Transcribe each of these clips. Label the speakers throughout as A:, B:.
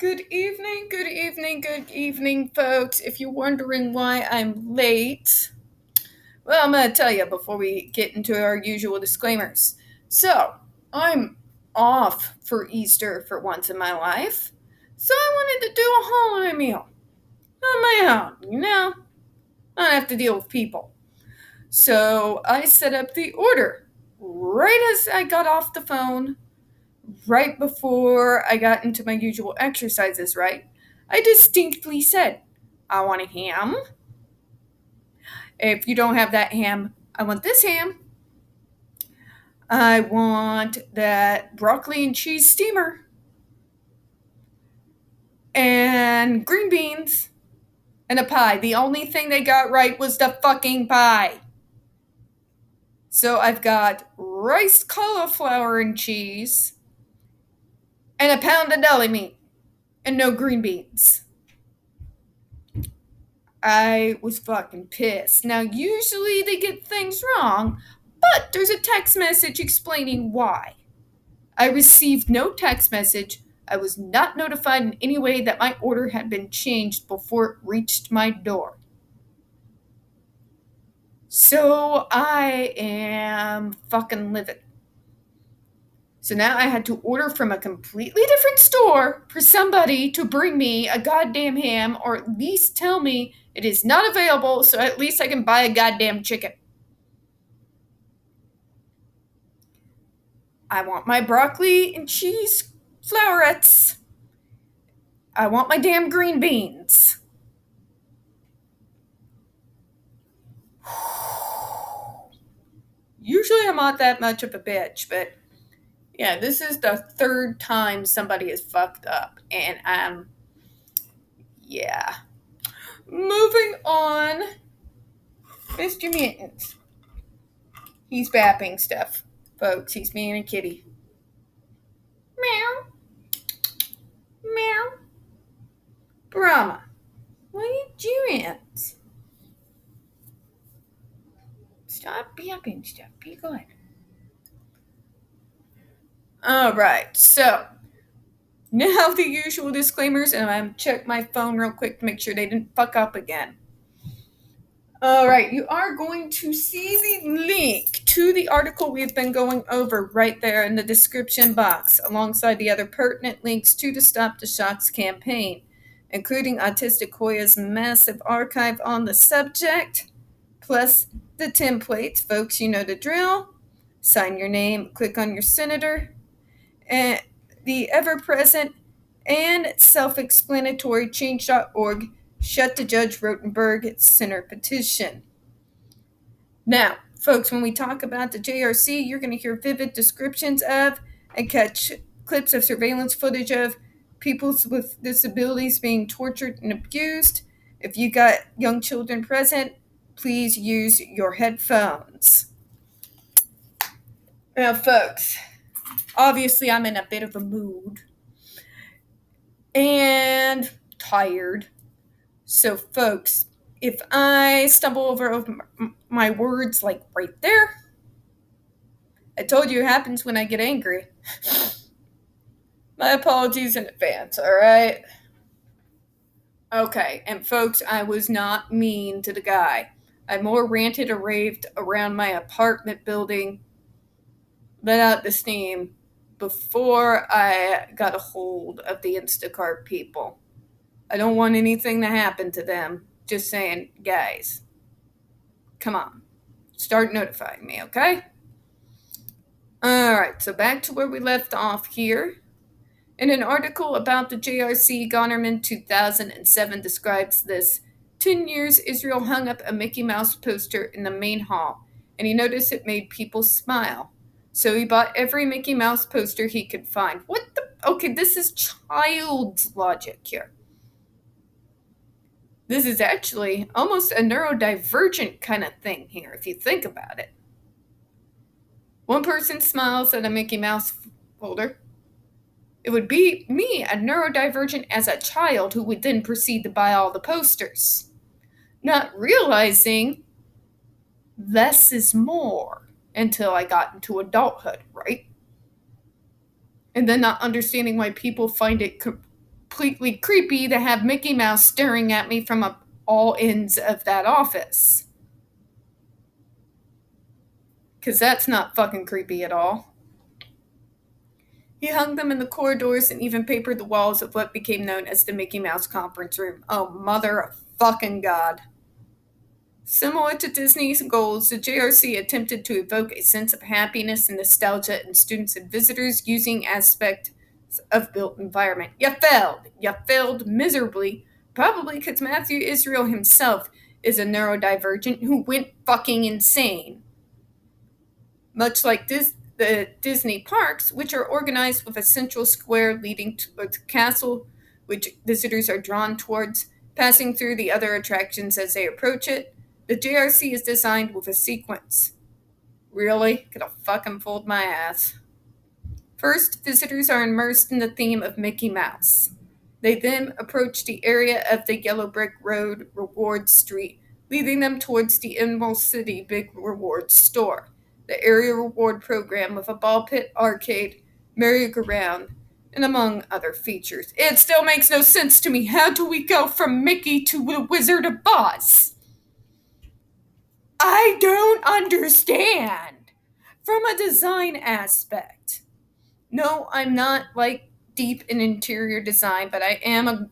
A: Good evening, folks. If you're wondering why I'm late, well, I'm going to tell you before we get into our usual disclaimers. So, I'm off for Easter for once in my life, so I wanted to do a holiday meal on my own, I don't have to deal with people. So, I set up the order right as I got off the phone, right before I got into my usual exercises, right? I distinctly said, I want a ham. If you don't have that ham, I want this ham. I want that broccoli and cheese steamer. And green beans and a pie. The only thing they got right was the fucking pie. So I've got rice, cauliflower, and cheese, and a pound of deli meat, and no green beans. I was fucking pissed. Now, usually they get things wrong, but there's a text message explaining why. I received no text message. I was not notified in any way that my order had been changed before it reached my door. So I am fucking livid. So now I had to order from a completely different store for somebody to bring me a goddamn ham, or at least tell me it is not available, so at least I can buy a goddamn chicken. I want my broccoli and cheese flowerets. I want my damn green beans. Usually I'm not that much of a bitch, but yeah, this is the third time somebody has fucked up, and yeah. Moving on, Mr. Mittens. He's bapping stuff, folks. He's being a kitty. Meow. Meow. Brahma, what are you doing? Stop bapping stuff. Be good. Alright, so now the usual disclaimers, and I'm check my phone real quick to make sure they didn't fuck up again. Alright, you are going to see the link to the article we've been going over right there in the description box, alongside the other pertinent links to the Stop the Shocks campaign, including Autistic Hoya's massive archive on the subject, plus the templates. Folks, you know the drill. Sign your name, click on your senator, and the ever-present and self-explanatory change.org Shut the Judge Rotenberg Center petition. Now, folks, when we talk about the JRC, you're going to hear vivid descriptions of and catch clips of surveillance footage of people with disabilities being tortured and abused. If you got young children present, please use your headphones. Now, folks, obviously I'm in a bit of a mood and tired. So, folks, if I stumble over my words like right there, I told you it happens when I get angry. My apologies in advance, alright? Okay, and folks, I was not mean to the guy. I more ranted or raved around my apartment building, let out the steam, before I got a hold of the Instacart people. I don't want anything to happen to them. Just saying, guys, come on. Start notifying me, okay? Alright, so back to where we left off here. In an article about the JRC, Gonerman 2007 describes this. 10 years, Israel hung up a Mickey Mouse poster in the main hall, and he noticed it made people smile. So he bought every Mickey Mouse poster he could find. What the? Okay, this is child's logic here. This is actually almost a neurodivergent kind of thing here, if you think about it. One person smiles at a Mickey Mouse folder. It would be me, a neurodivergent as a child, who would then proceed to buy all the posters. Not realizing less is more until I got into adulthood, right? And then not understanding why people find it completely creepy to have Mickey Mouse staring at me from all ends of that office. Because that's not fucking creepy at all. He hung them in the corridors and even papered the walls of what became known as the Mickey Mouse conference room. Oh, mother of fucking God. Similar to Disney's goals, the JRC attempted to evoke a sense of happiness and nostalgia in students and visitors using aspects of built environment. You failed. You failed miserably, probably because Matthew Israel himself is a neurodivergent who went fucking insane. Much like the Disney parks, which are organized with a central square leading to a castle, which visitors are drawn towards, passing through the other attractions as they approach it, the JRC is designed with a sequence. Really? Could have fucking fooled my ass. First, visitors are immersed in the theme of Mickey Mouse. They then approach the area of the Yellow Brick Road Reward Street, leading them towards the Emerald City Big Reward Store, the area reward program with a ball pit arcade, merry-go-round, and among other features. It still makes no sense to me. How do we go from Mickey to the Wizard of Oz? I don't understand. From a design aspect. No, I'm not like deep in interior design, but I am a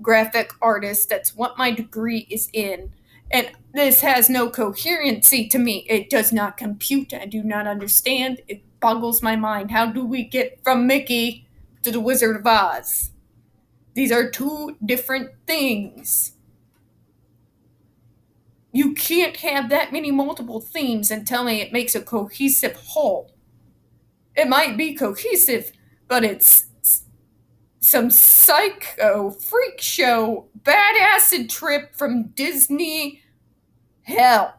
A: graphic artist. That's what my degree is in. And this has no coherency to me. It does not compute. I do not understand. It boggles my mind. How do we get from Mickey to the Wizard of Oz? These are two different things. You can't have that many multiple themes and tell me it makes a cohesive whole. It might be cohesive, but it's some psycho freak show bad acid trip from Disney hell.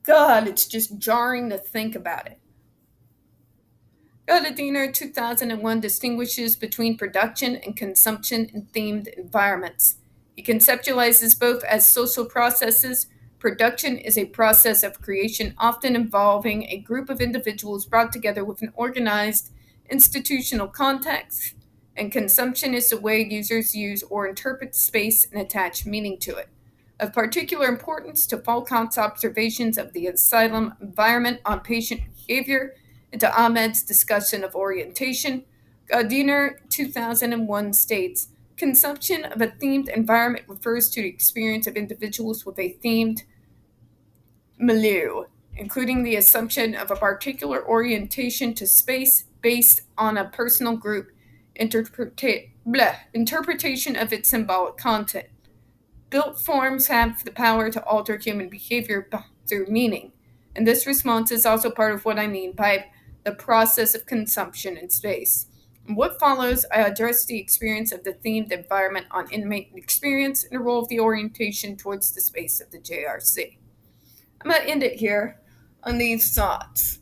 A: God, it's just jarring to think about it. Gardiner 2001 distinguishes between production and consumption in themed environments. He conceptualizes both as social processes. Production is a process of creation, often involving a group of individuals brought together with an organized institutional context, and consumption is the way users use or interpret space and attach meaning to it. Of particular importance to Falcott's observations of the asylum environment on patient behavior and to Ahmed's discussion of orientation, Gardiner 2001 states, consumption of a themed environment refers to the experience of individuals with a themed milieu, including the assumption of a particular orientation to space based on a personal group interpretation of its symbolic content. Built forms have the power to alter human behavior through meaning, and this response is also part of what I mean by the process of consumption in space. In what follows, I address the experience of the themed environment on inmate experience and the role of the orientation towards the space of the JRC. I'm going to end it here on these thoughts.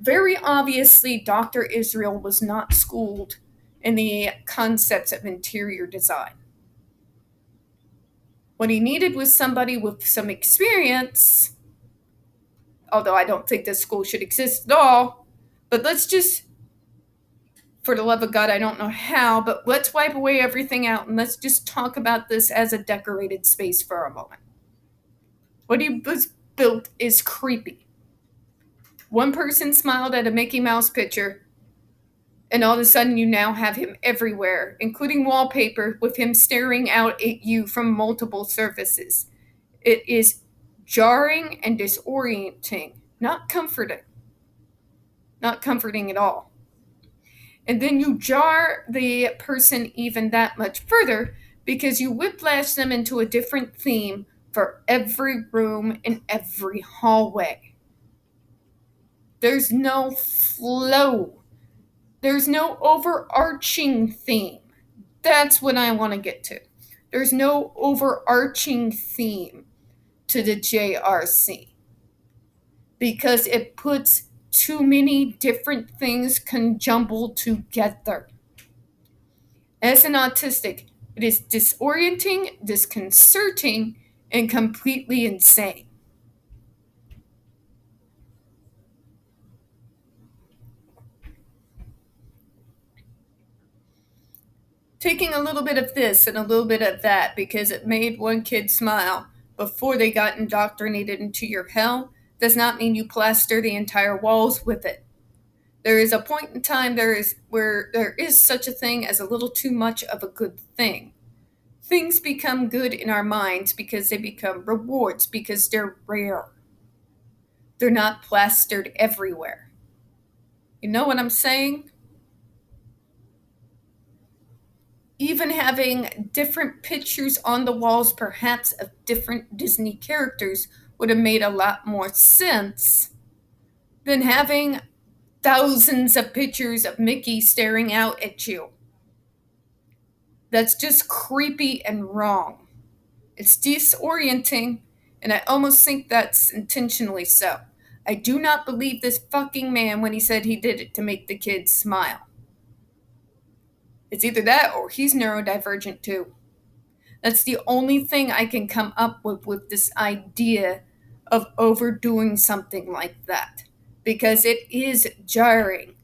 A: Very obviously, Dr. Israel was not schooled in the concepts of interior design. What he needed was somebody with some experience, although I don't think this school should exist at all. But let's just, for the love of God, I don't know how, but let's wipe away everything out and let's just talk about this as a decorated space for a moment. What he was built is creepy. One person smiled at a Mickey Mouse picture, and all of a sudden you now have him everywhere, including wallpaper with him staring out at you from multiple surfaces. It is jarring and disorienting, not comforting. Not comforting at all. And then you jar the person even that much further because you whiplash them into a different theme for every room in every hallway. There's no flow. There's no overarching theme. That's what I want to get to. There's no overarching theme to the JRC because it puts too many different things conjumbled together. As an autistic, it is disorienting, disconcerting, and completely insane. taking a little bit of this and a little bit of that because it made one kid smile before they got indoctrinated into your hell does not mean you plaster the entire walls with it. There is a point in time where there is such a thing as a little too much of a good thing. Things become good in our minds because they become rewards, because they're rare. They're not plastered everywhere. You know what I'm saying? Even having different pictures on the walls, perhaps of different Disney characters, would have made a lot more sense than having thousands of pictures of Mickey staring out at you. That's just creepy and wrong. It's disorienting, and I almost think that's intentionally so. I do not believe this fucking man when he said he did it to make the kids smile. It's either that or he's neurodivergent too. That's the only thing I can come up with this idea of overdoing something like that. Because it is jarring.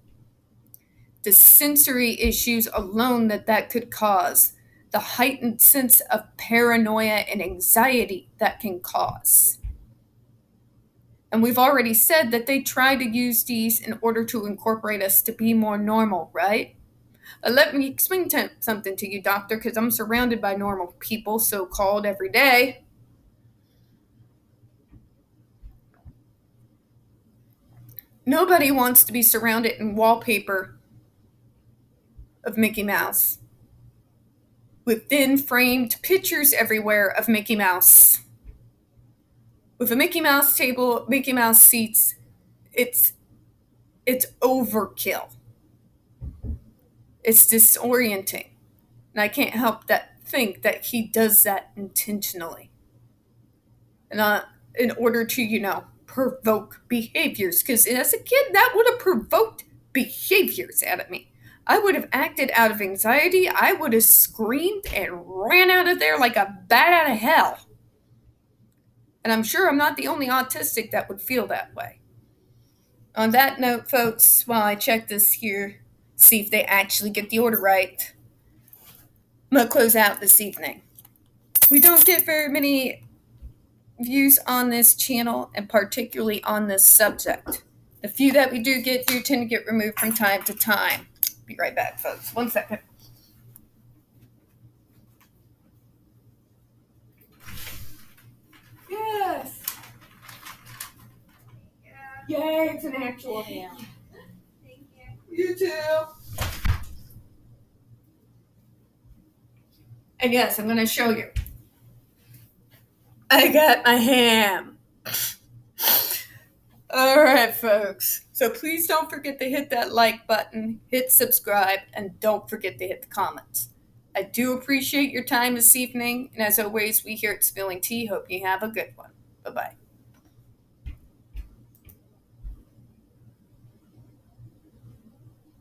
A: The sensory issues alone that could cause, the heightened sense of paranoia and anxiety that can cause. And we've already said that they try to use these in order to incorporate us to be more normal, right? Let me explain something to you, doctor, because I'm surrounded by normal people, so-called, every day. Nobody wants to be surrounded in wallpaper of Mickey Mouse, with thin framed pictures everywhere of Mickey Mouse. With a Mickey Mouse table, Mickey Mouse seats, it's overkill. It's disorienting. And I can't help but think that he does that intentionally. And in order to, provoke behaviors. Because as a kid, that would have provoked behaviors out of me. I would have acted out of anxiety. I would have screamed and ran out of there like a bat out of hell. And I'm sure I'm not the only autistic that would feel that way. On that note, folks, while I check this here, see if they actually get the order right, I'm going to close out this evening. We don't get very many views on this channel, and particularly on this subject. The few that we do get tend to get removed from time to time. Be right back, folks. 1 second. Yes. Yay, it's an actual ham. Thank you. You too. And yes, I'm going to show you. I got my ham. All right, folks. So please don't forget to hit that like button, hit subscribe, and don't forget to hit the comments. I do appreciate your time this evening, and as always, we here at Spilling Tea hope you have a good one. Bye-bye.